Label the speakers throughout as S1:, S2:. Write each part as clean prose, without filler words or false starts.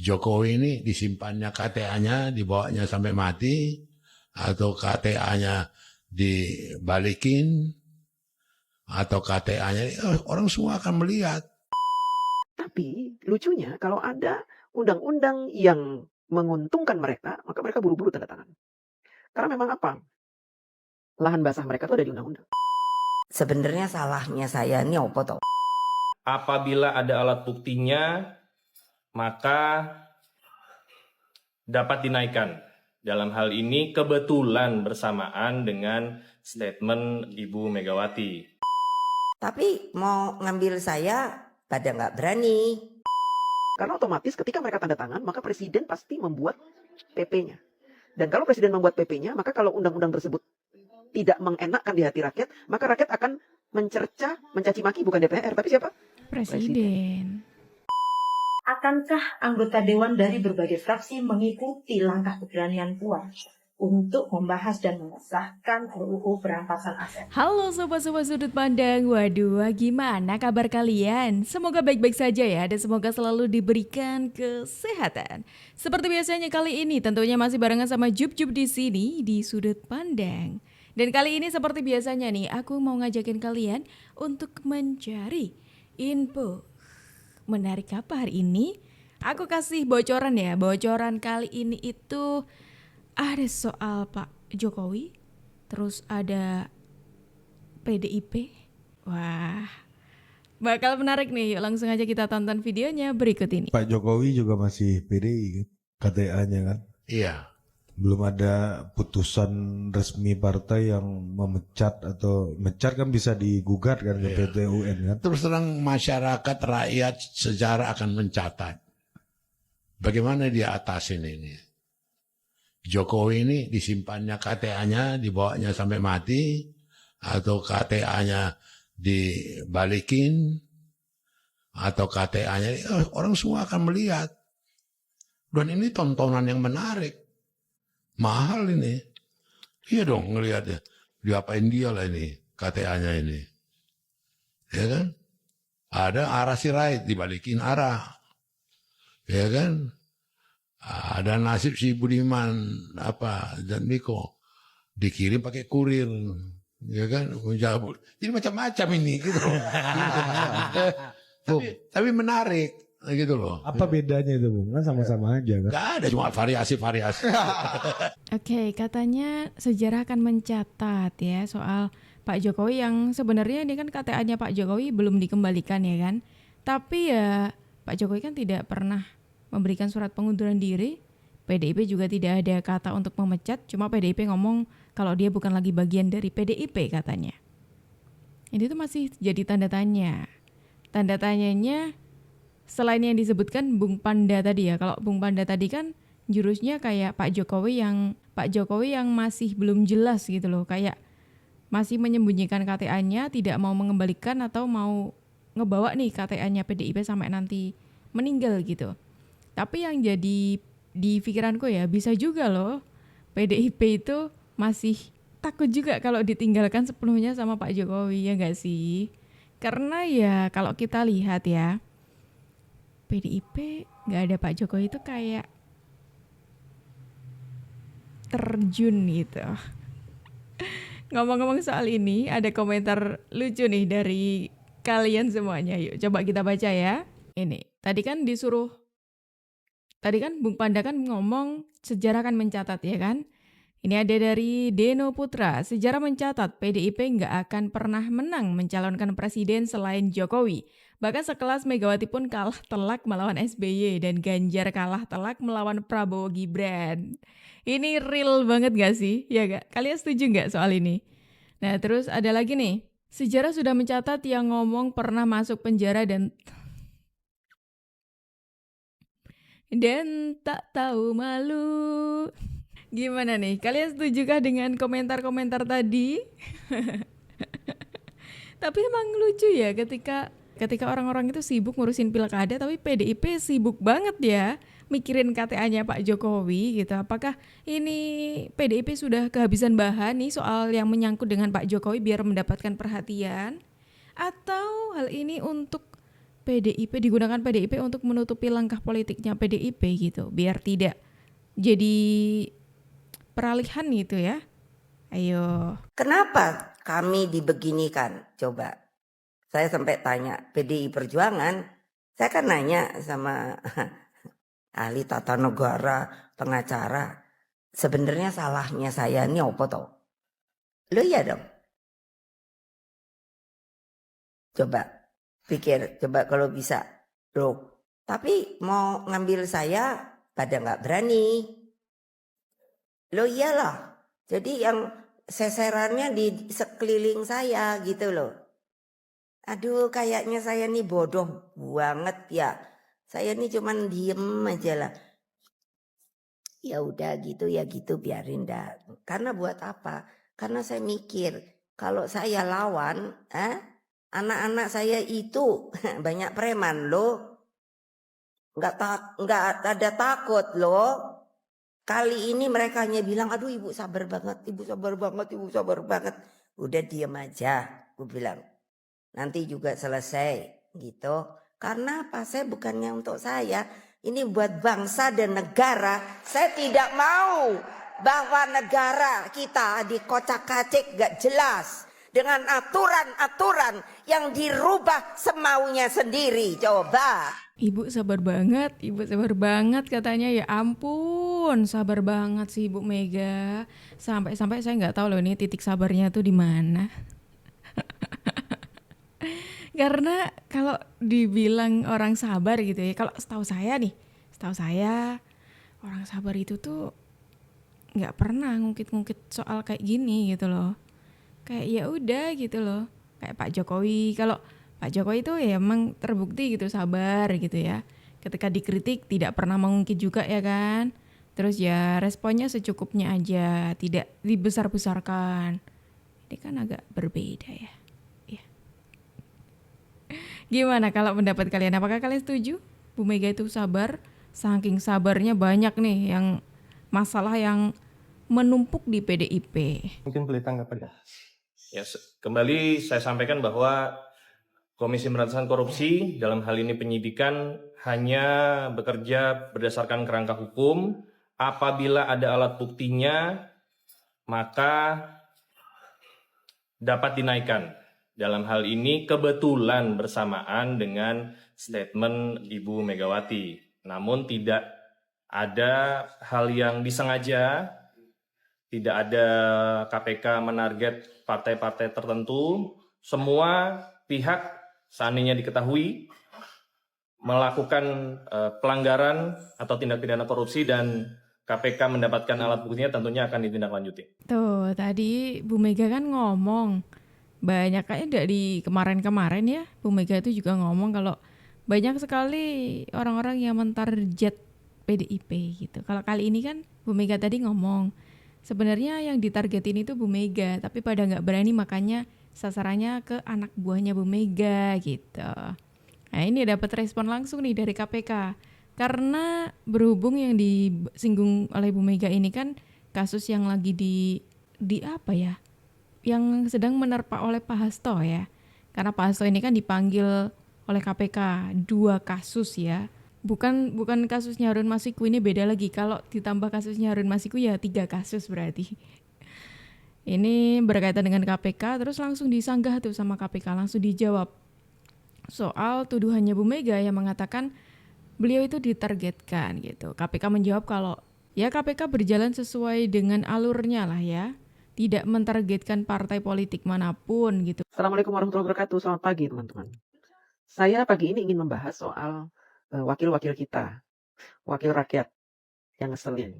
S1: Jokowi ini disimpannya KTA-nya, dibawanya sampai mati, atau KTA-nya dibalikin, atau KTA-nya, orang semua akan melihat.
S2: Tapi lucunya kalau ada undang-undang yang menguntungkan mereka, maka mereka buru-buru tanda tangan. Karena memang apa? Lahan basah mereka itu ada di undang-undang.
S3: Sebenarnya salahnya saya ini apa toh?
S4: Apabila ada alat buktinya, maka dapat dinaikkan. Dalam hal ini kebetulan bersamaan dengan statement Ibu Megawati.
S3: Tapi mau ngambil saya pada nggak berani.
S2: Karena otomatis ketika mereka tanda tangan, maka presiden pasti membuat PP-nya. Dan kalau presiden membuat PP-nya, maka kalau undang-undang tersebut tidak mengenakkan di hati rakyat, maka rakyat akan mencerca, mencaci maki bukan DPR, tapi siapa?
S5: Presiden.
S6: Akankah anggota Dewan dari berbagai fraksi mengikuti langkah keberanian Puan untuk membahas dan mengesahkan RUU perampasan aset?
S5: Halo sobat-sobat sudut pandang, waduh gimana kabar kalian? Semoga baik-baik saja ya dan semoga selalu diberikan kesehatan. Seperti biasanya kali ini tentunya masih barengan sama Jup-Jup di sini di sudut pandang. Dan kali ini seperti biasanya nih aku mau ngajakin kalian untuk mencari info menarik apa hari ini? Aku kasih bocoran ya. Bocoran kali ini itu ada soal Pak Jokowi, terus ada PDIP. Wah, bakal menarik nih. Yuk langsung aja kita tonton videonya berikut ini.
S7: Pak Jokowi juga masih PDI kan, KTA-nya kan.
S1: Iya.
S7: Belum ada putusan resmi partai yang memecat atau mecat kan bisa digugat kan ke PT UN kan.
S1: Terus terang masyarakat, rakyat, sejarah akan mencatat. Bagaimana dia atasin ini? Jokowi ini disimpannya KTA-nya, dibawanya sampai mati, atau KTA-nya dibalikin, atau KTA-nya, orang semua akan melihat. Dan ini tontonan yang menarik. Mahal ini. Iya dong ngelihatnya. Diapain dia lah ini, KTA-nya ini. Ya kan? Ada arah Sirait, dibalikin arah. Ya kan? Ada nasib si Budiman dan Miko dikirim pakai kurir, ya kan? Jadi macam-macam ini gitu. tapi menarik gitu loh.
S7: Apa bedanya itu Bung? Kan sama-sama aja kan.
S1: Gak ada, cuma variasi-variasi.
S5: Oke, katanya sejarah akan mencatat ya soal Pak Jokowi yang sebenarnya ini kan KTA-nya Pak Jokowi belum dikembalikan ya kan. Tapi ya Pak Jokowi kan tidak pernah memberikan surat pengunduran diri. PDIP juga tidak ada kata untuk memecat, cuma PDIP ngomong kalau dia bukan lagi bagian dari PDIP katanya. Ini tuh masih jadi tanda tanya. Tanda tanyanya selain yang disebutkan Bung Panda tadi ya. Kalau Bung Panda tadi kan jurusnya kayak Pak Jokowi yang masih belum jelas gitu loh, kayak masih menyembunyikan KTA-nya, tidak mau mengembalikan atau mau ngebawa nih KTA-nya PDIP sampai nanti meninggal gitu. Tapi yang jadi di pikiranku ya bisa juga loh PDIP itu masih takut juga kalau ditinggalkan sepenuhnya sama Pak Jokowi, ya gak sih? Karena ya kalau kita lihat ya PDIP gak ada Pak Jokowi itu kayak terjun gitu. Ngomong-ngomong soal ini ada komentar lucu nih dari kalian semuanya. Yuk coba kita baca ya. Ini Tadi kan Bung Panda kan ngomong sejarah kan mencatat ya kan. Ini ada dari Deno Putra. Sejarah mencatat PDIP nggak akan pernah menang mencalonkan presiden selain Jokowi. Bahkan sekelas Megawati pun kalah telak melawan SBY dan Ganjar kalah telak melawan Prabowo Gibran. Ini real banget gak sih? Ya gak? Kalian setuju gak soal ini? Nah terus ada lagi nih. Sejarah sudah mencatat yang ngomong pernah masuk penjara dan tak tahu malu. Gimana nih? Kalian setujukah dengan komentar-komentar tadi? Tapi emang lucu ya ketika orang-orang itu sibuk ngurusin pilkada, tapi PDIP sibuk banget ya mikirin KTA-nya Pak Jokowi gitu. Apakah ini PDIP sudah kehabisan bahan nih soal yang menyangkut dengan Pak Jokowi biar mendapatkan perhatian? Atau hal ini untuk PDIP digunakan PDIP untuk menutupi langkah politiknya PDIP gitu, biar tidak jadi peralihan gitu ya. Ayo.
S3: Kenapa kami dibeginikan? Coba. Saya sampai tanya PDI Perjuangan, saya kan nanya sama ahli tata negara, pengacara, sebenarnya salahnya saya ini apa toh? Lo iya dong. Coba pikir, coba kalau bisa. Loh, tapi mau ngambil saya pada nggak berani. Lo iyalah. Jadi yang seserannya di sekeliling saya gitu loh. Aduh, kayaknya saya nih bodoh banget ya. Saya nih cuman diem aja lah. Ya udah gitu ya gitu, biarin dah. Karena buat apa? Karena saya mikir kalau saya lawan, anak-anak saya itu banyak preman loh. Nggak ada takut loh. Kali ini mereka hanya bilang, aduh ibu sabar banget, ibu sabar banget, ibu sabar banget. Udah diem aja, gue bilang. Nanti juga selesai gitu. Karena apa? Saya bukannya untuk saya. Ini buat bangsa dan negara. Saya tidak mau bahwa negara kita dikocak-kacik gak jelas. Dengan aturan-aturan yang dirubah semaunya sendiri. Coba.
S5: Ibu sabar banget katanya. Ya ampun, sabar banget sih Ibu Mega. Sampai-sampai saya nggak tahu loh ini titik sabarnya tuh di mana. Karena kalau dibilang orang sabar gitu ya, kalau setahu saya orang sabar itu tuh nggak pernah ngungkit-ngungkit soal kayak gini gitu loh. Kayak ya udah gitu loh. Kayak Pak Jokowi, kalau Pak Jokowi itu ya emang terbukti gitu sabar gitu ya. Ketika dikritik tidak pernah mengungkit juga ya kan. Terus ya responnya secukupnya aja, tidak dibesar-besarkan. Ini kan agak berbeda ya. Gimana kalau pendapat kalian? Apakah kalian setuju Bu Mega itu sabar? Saking sabarnya banyak nih yang masalah yang menumpuk di PDIP.
S4: Mungkin boleh tanggapan ya. Ya, kembali saya sampaikan bahwa Komisi Pemberantasan Korupsi dalam hal ini penyidikan hanya bekerja berdasarkan kerangka hukum. Apabila ada alat buktinya, maka dapat dinaikkan. Dalam hal ini kebetulan bersamaan dengan statement Ibu Megawati. Namun tidak ada hal yang disengaja, tidak ada KPK menarget partai-partai tertentu. Semua pihak seandainya diketahui melakukan pelanggaran atau tindak pidana korupsi dan KPK mendapatkan alat buktinya tentunya akan ditindaklanjuti.
S5: Tuh tadi Bu Mega kan ngomong banyak kayaknya dari kemarin-kemarin ya Bu Mega itu juga ngomong kalau banyak sekali orang-orang yang mentarget PDIP gitu. Kalau kali ini kan Bu Mega tadi ngomong sebenarnya yang ditargetin itu Bu Mega, tapi pada nggak berani makanya sasarannya ke anak buahnya Bu Mega gitu. Nah ini dapat respon langsung nih dari KPK karena berhubung yang disinggung oleh Bu Mega ini kan kasus yang lagi di apa ya? Yang sedang menerpa oleh Pak Hasto ya. Karena Pak Hasto ini kan dipanggil oleh KPK 2 kasus ya. Bukan kasusnya Harun Masiku, ini beda lagi. Kalau ditambah kasusnya Harun Masiku ya 3 kasus berarti. Ini berkaitan dengan KPK terus langsung disanggah tuh sama KPK, langsung dijawab. Soal tuduhannya Bu Mega yang mengatakan beliau itu ditargetkan gitu. KPK menjawab kalau ya KPK berjalan sesuai dengan alurnya lah ya. Tidak mentargetkan partai politik manapun gitu.
S2: Assalamualaikum warahmatullahi wabarakatuh. Selamat pagi teman-teman. Saya pagi ini ingin membahas soal wakil-wakil kita, wakil rakyat yang ngeselin.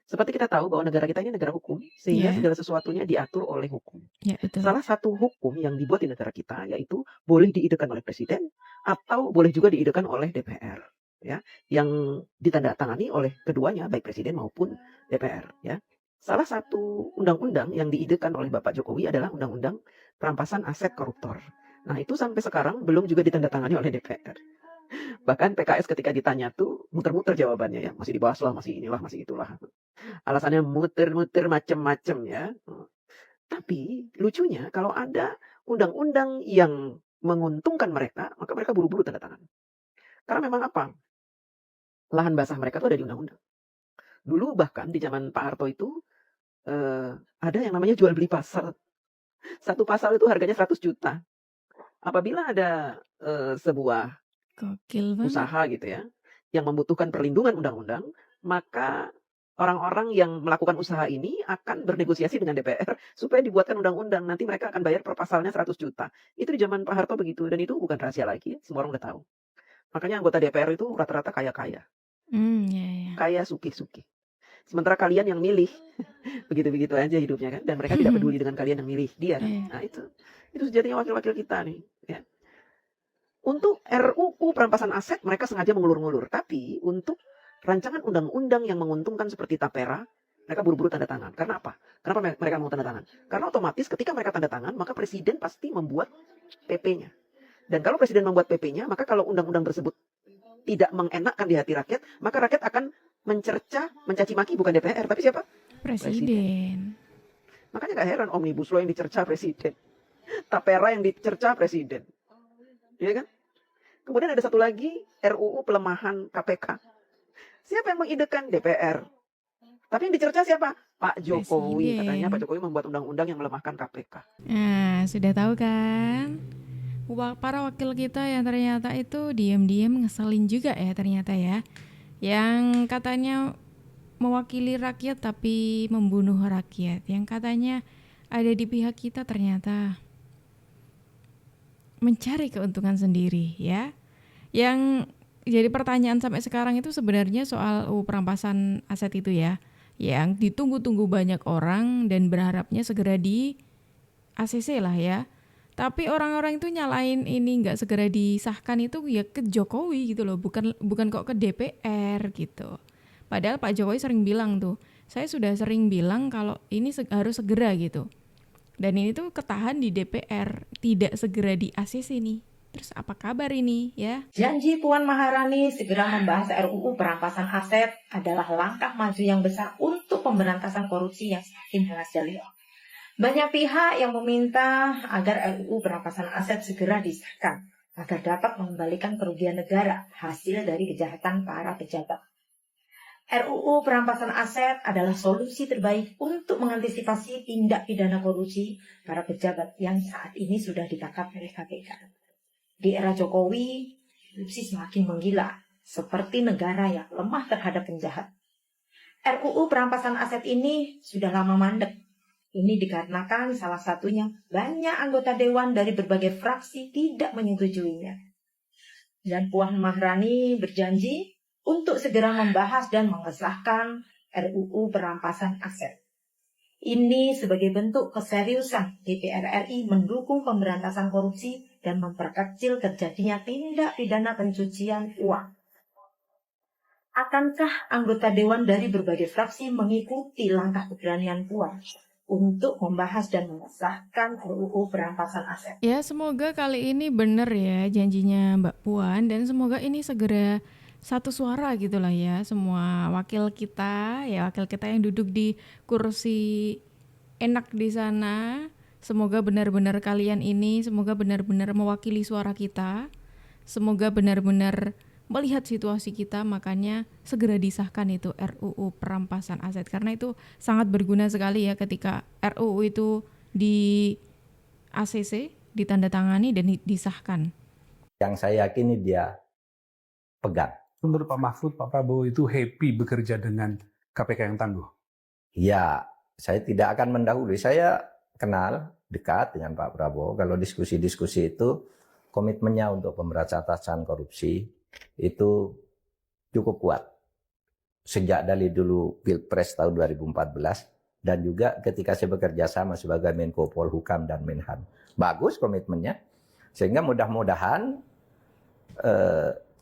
S2: Seperti kita tahu bahwa negara kita ini negara hukum, sehingga segala sesuatunya diatur oleh hukum.
S5: Ya, betul.
S2: Salah satu hukum yang dibuat di negara kita yaitu boleh diidekan oleh presiden atau boleh juga diidekan oleh DPR, ya, yang ditandatangani oleh keduanya baik presiden maupun DPR, ya. Salah satu undang-undang yang diidekan oleh Bapak Jokowi adalah undang-undang perampasan aset koruptor. Nah itu sampai sekarang belum juga ditandatangani oleh DPR. Bahkan PKS ketika ditanya tuh muter-muter jawabannya ya. Masih dibahas lah, masih inilah, masih itulah. Alasannya muter-muter macem-macem ya. Tapi lucunya kalau ada undang-undang yang menguntungkan mereka, maka mereka buru-buru tanda tangan. Karena memang apa? Lahan basah mereka itu ada di undang-undang. Dulu bahkan di zaman Pak Harto itu ada yang namanya jual beli pasal. Satu pasal itu harganya 100 juta. Apabila ada sebuah
S5: Gokil banget.
S2: usaha gitu ya, yang membutuhkan perlindungan undang-undang, maka orang-orang yang melakukan usaha ini akan bernegosiasi dengan DPR supaya dibuatkan undang-undang. Nanti mereka akan bayar per pasalnya 100 juta. Itu di zaman Pak Harto begitu. Dan itu bukan rahasia lagi, semua orang udah tahu. Makanya anggota DPR itu rata-rata kaya-kaya.
S5: Ya.
S2: Kaya suki-suki. Sementara kalian yang milih, begitu-begitu aja hidupnya kan. Dan mereka tidak peduli dengan kalian yang milih dia.
S5: Iya.
S2: Nah itu sejatinya wakil-wakil kita nih. Ya. Untuk RUU perampasan aset mereka sengaja mengulur-ngulur. Tapi untuk rancangan undang-undang yang menguntungkan seperti Tapera, mereka buru-buru tanda tangan. Karena apa? Kenapa mereka mau tanda tangan? Karena otomatis ketika mereka tanda tangan, maka presiden pasti membuat PP-nya. Dan kalau presiden membuat PP-nya, maka kalau undang-undang tersebut tidak mengenakkan di hati rakyat, maka rakyat akan mencerca, mencaci maki bukan DPR, tapi siapa?
S5: Presiden.
S2: Makanya gak heran Omnibus Law yang dicerca presiden. Tapera yang dicerca presiden. Iya kan? Kemudian ada satu lagi, RUU pelemahan KPK. Siapa yang mengidekan? DPR. Tapi yang dicerca siapa? Pak Jokowi.
S5: Presiden.
S2: Katanya Pak Jokowi membuat undang-undang yang melemahkan KPK.
S5: Nah, sudah tahu kan? Para wakil kita yang ternyata itu diam-diam ngeselin juga ya ternyata ya. Yang katanya mewakili rakyat tapi membunuh rakyat. Yang katanya ada di pihak kita ternyata mencari keuntungan sendiri ya. Yang jadi pertanyaan sampai sekarang itu sebenarnya soal perampasan aset itu ya. Yang ditunggu-tunggu banyak orang dan berharapnya segera di ACC lah ya. Tapi orang-orang itu nyalain ini nggak segera disahkan itu ya ke Jokowi gitu loh, bukan kok ke DPR gitu. Padahal Pak Jokowi sering bilang tuh, saya sudah sering bilang kalau ini harus segera gitu. Dan ini tuh ketahan di DPR, tidak segera di ACC nih. Terus apa kabar ini ya?
S6: Janji Puan Maharani segera membahas RUU perampasan aset adalah langkah maju yang besar untuk pemberantasan korupsi yang semakin merajalela. Banyak pihak yang meminta agar RUU perampasan aset segera disahkan agar dapat mengembalikan kerugian negara hasil dari kejahatan para pejabat. RUU perampasan aset adalah solusi terbaik untuk mengantisipasi tindak pidana korupsi para pejabat yang saat ini sudah ditangkap oleh KPK. Di era Jokowi, korupsi semakin menggila, seperti negara yang lemah terhadap penjahat. RUU perampasan aset ini sudah lama mandek. Ini dikarenakan salah satunya banyak anggota dewan dari berbagai fraksi tidak menyetujuinya. Dan Puan Maharani berjanji untuk segera membahas dan mengesahkan RUU perampasan aset. Ini sebagai bentuk keseriusan DPR RI mendukung pemberantasan korupsi dan memperkecil terjadinya tindak pidana pencucian uang. Akankah anggota dewan dari berbagai fraksi mengikuti langkah keberanian Puan untuk membahas dan mengesahkan RUU perampasan aset?
S5: Ya semoga kali ini benar ya janjinya Mbak Puan dan semoga ini segera satu suara gitu lah ya semua wakil kita yang duduk di kursi enak di sana. Semoga benar-benar kalian ini semoga benar-benar mewakili suara kita. Semoga benar-benar melihat situasi kita, makanya segera disahkan itu RUU perampasan aset karena itu sangat berguna sekali ya ketika RUU itu di ACC ditandatangani dan disahkan.
S8: Yang saya yakini dia pegang.
S9: Menurut Pak Mahfud, Pak Prabowo itu happy bekerja dengan KPK yang tangguh?
S8: Ya, saya tidak akan mendahului. Saya kenal dekat dengan Pak Prabowo. Kalau diskusi-diskusi itu komitmennya untuk pemberantasan korupsi itu cukup kuat. Sejak dari dulu Pilpres tahun 2014 dan juga ketika saya bekerja sama sebagai Menko Polhukam dan Menhan. Bagus komitmennya. Sehingga mudah-mudahan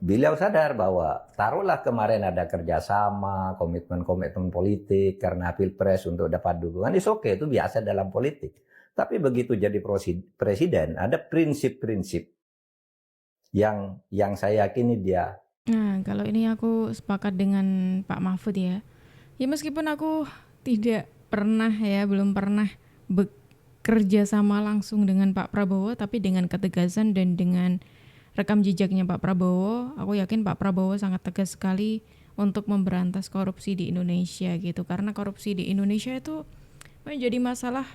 S8: beliau sadar bahwa taruhlah kemarin ada kerjasama, komitmen-komitmen politik karena Pilpres untuk dapat dukungan. Oke, itu biasa dalam politik. Tapi begitu jadi presiden ada prinsip-prinsip yang saya yakini dia.
S5: Nah, kalau ini aku sepakat dengan Pak Mahfud ya. Ya meskipun aku tidak pernah ya, belum pernah kerja sama langsung dengan Pak Prabowo, tapi dengan ketegasan dan dengan rekam jejaknya Pak Prabowo, aku yakin Pak Prabowo sangat tegas sekali untuk memberantas korupsi di Indonesia gitu. Karena korupsi di Indonesia itu menjadi masalah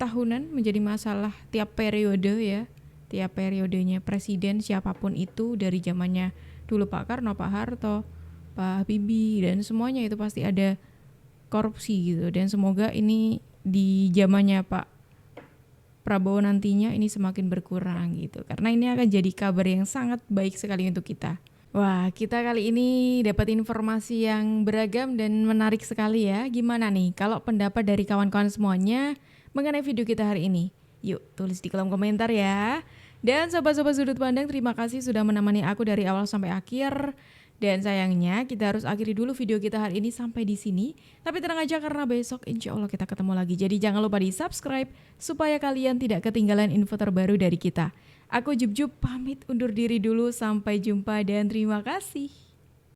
S5: tahunan, menjadi masalah tiap periode ya. Tiap periodenya presiden siapapun itu, dari zamannya dulu Pak Karno, Pak Harto, Pak Habibie, dan semuanya itu pasti ada korupsi gitu. Dan semoga ini di zamannya Pak Prabowo nantinya ini semakin berkurang gitu. Karena ini akan jadi kabar yang sangat baik sekali untuk kita. Wah, kita kali ini dapat informasi yang beragam dan menarik sekali ya. Gimana nih kalau pendapat dari kawan-kawan semuanya mengenai video kita hari ini? Yuk, tulis di kolom komentar ya. Dan sobat-sobat sudut pandang, terima kasih sudah menemani aku dari awal sampai akhir. Dan sayangnya kita harus akhiri dulu video kita hari ini sampai di sini. Tapi tenang aja karena besok insya Allah kita ketemu lagi. Jadi jangan lupa di subscribe supaya kalian tidak ketinggalan info terbaru dari kita. Aku Jub pamit undur diri dulu. Sampai jumpa dan terima kasih.